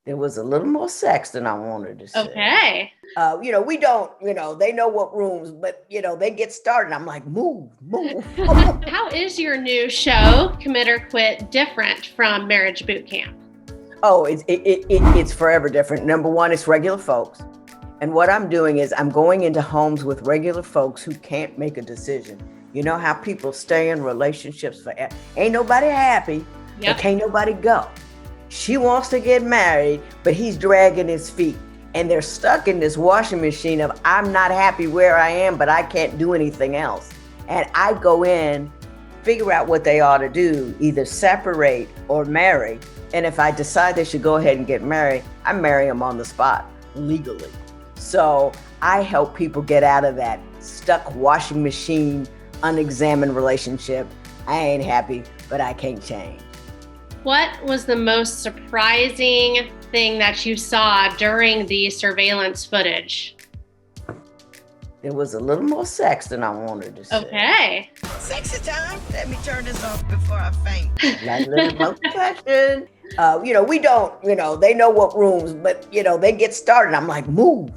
There was a little more sex than I wanted to say. Okay. We don't, they know what rooms, but, they get started. I'm like, move. How is your new show, Commit or Quit, different from Marriage Boot Camp? Oh, it's forever different. Number one, it's regular folks. And what I'm doing is I'm going into homes with regular folks who can't make a decision. You know how people stay in relationships forever. Ain't nobody happy, Yep. but can't nobody go. She wants to get married, but he's dragging his feet. And they're stuck in this washing machine of, I'm not happy where I am, but I can't do anything else. And I go in, figure out what they ought to do, either separate or marry. And if I decide they should go ahead and get married, I marry them on the spot, legally. So I help people get out of that stuck washing machine, unexamined relationship. I ain't happy, but I can't change. What was the most surprising thing that you saw during the surveillance footage? There was a little more sex than I wanted to say. Okay. Sexy time. Let me turn this off before I faint. Like a little more touching. We don't, they know what rooms, but, they get started. I'm like, move.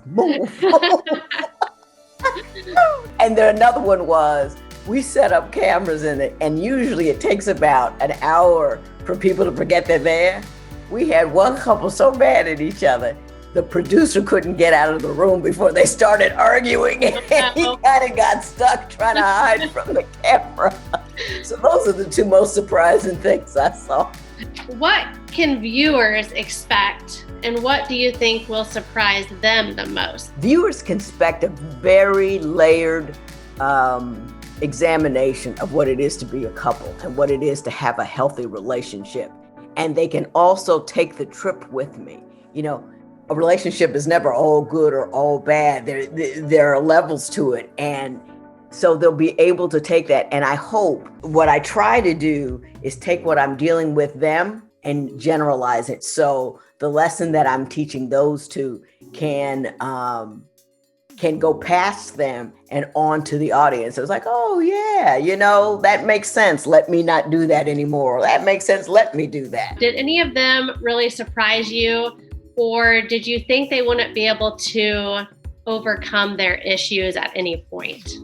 And then another one was, we set up cameras in it, and usually it takes about an hour for people to forget they're there. We had one couple so mad at each other, the producer couldn't get out of the room before they started arguing, and he kind of got stuck trying to hide from the camera. So those are the two most surprising things I saw. What can viewers expect, and what do you think will surprise them the most? Viewers can expect a very layered examination of what it is to be a couple and what it is to have a healthy relationship. And they can also take the trip with me. A relationship is never all good or all bad. There are levels to it. And so they'll be able to take that. And I hope what I try to do is take what I'm dealing with them and generalize it. So the lesson that I'm teaching those two can go past them and on to the audience. It's like, oh yeah, that makes sense. Let me not do that anymore. That makes sense. Let me do that. Did any of them really surprise you? Or did you think they wouldn't be able to overcome their issues at any point?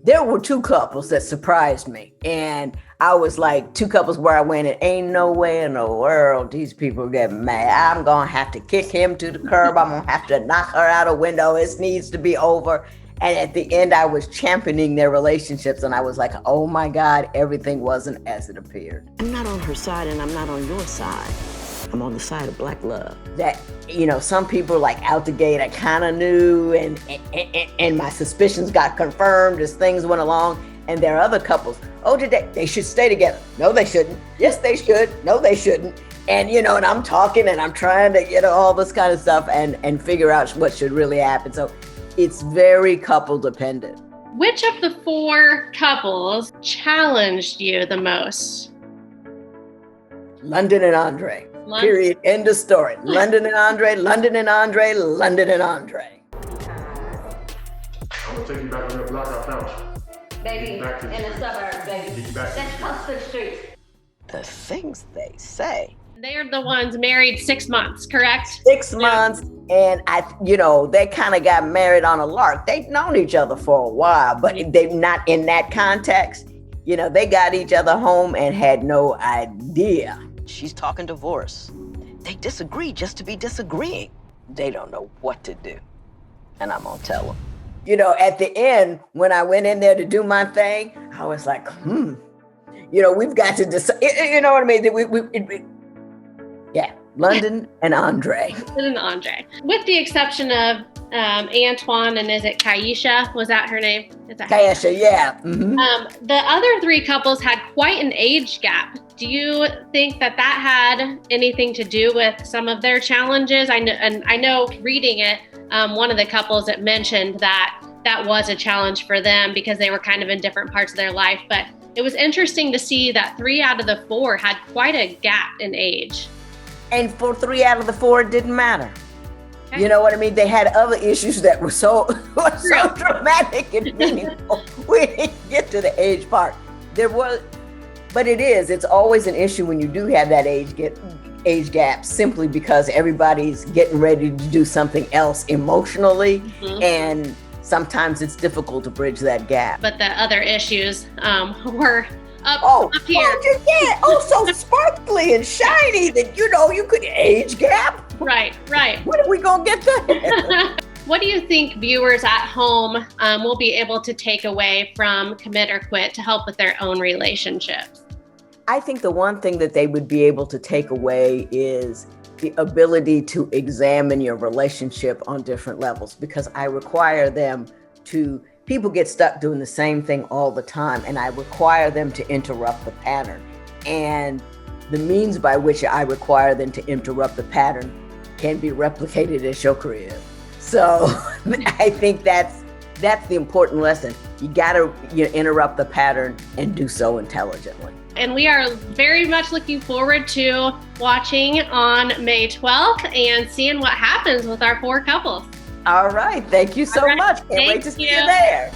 There were two couples that surprised me. And I was like, two couples where I went, it ain't no way in the world these people get mad. I'm going to have to kick him to the curb. I'm going to have to knock her out a window. It needs to be over. And at the end, I was championing their relationships. And I was like, oh my God, everything wasn't as it appeared. I'm not on her side and I'm not on your side. I'm on the side of Black love. That, some people like out the gate, I kind of knew and my suspicions got confirmed as things went along. And there are other couples, they should stay together. No, they shouldn't. Yes, they should. No, they shouldn't. And, and I'm talking and I'm trying to, all this kind of stuff and figure out what should really happen. So it's very couple dependent. Which of the four couples challenged you the most? London and Andre. Period. End of story. London and Andre, London and Andre, London and Andre. I'm gonna take you back on that block I found you. Baby, in the suburbs, baby. That's close to the streets. The things they say. They're the ones married 6 months, correct? 6 months. And they kind of got married on a lark. They'd known each other for a while, but they're not in that context. They got each other home and had no idea. She's talking divorce. They disagree just to be disagreeing. They don't know what to do. And I'm gonna tell them. At the end, when I went in there to do my thing, I was like, we've got to decide, you know what I mean? Yeah, London and Andre. London and Andre. With the exception of Antoine, and is it Kaisha? Was that her name? Kaisha, yeah. Mm-hmm. The other three couples had quite an age gap. Do you think that had anything to do with some of their challenges? I know reading it, one of the couples that mentioned that was a challenge for them because they were kind of in different parts of their life. But it was interesting to see that 3 out of the 4 had quite a gap in age. And for 3 out of the 4, it didn't matter. Okay. You know what I mean? They had other issues that were so dramatic and meaningful. We didn't get to the age part. It's always an issue when you do have that age age gaps simply because everybody's getting ready to do something else emotionally, and sometimes it's difficult to bridge that gap. But the other issues were up here. So sparkly and shiny that you could age gap. Right. When are we gonna get there? What do you think viewers at home will be able to take away from Commit or Quit to help with their own relationships? I think the one thing that they would be able to take away is the ability to examine your relationship on different levels, because I require them to, people get stuck doing the same thing all the time, and I require them to interrupt the pattern. And the means by which I require them to interrupt the pattern can be replicated at your crib. So I think that's the important lesson. You gotta interrupt the pattern and do so intelligently. And we are very much looking forward to watching on May 12th and seeing what happens with our 4 couples. All right. Thank you so much. Can't wait to see you there.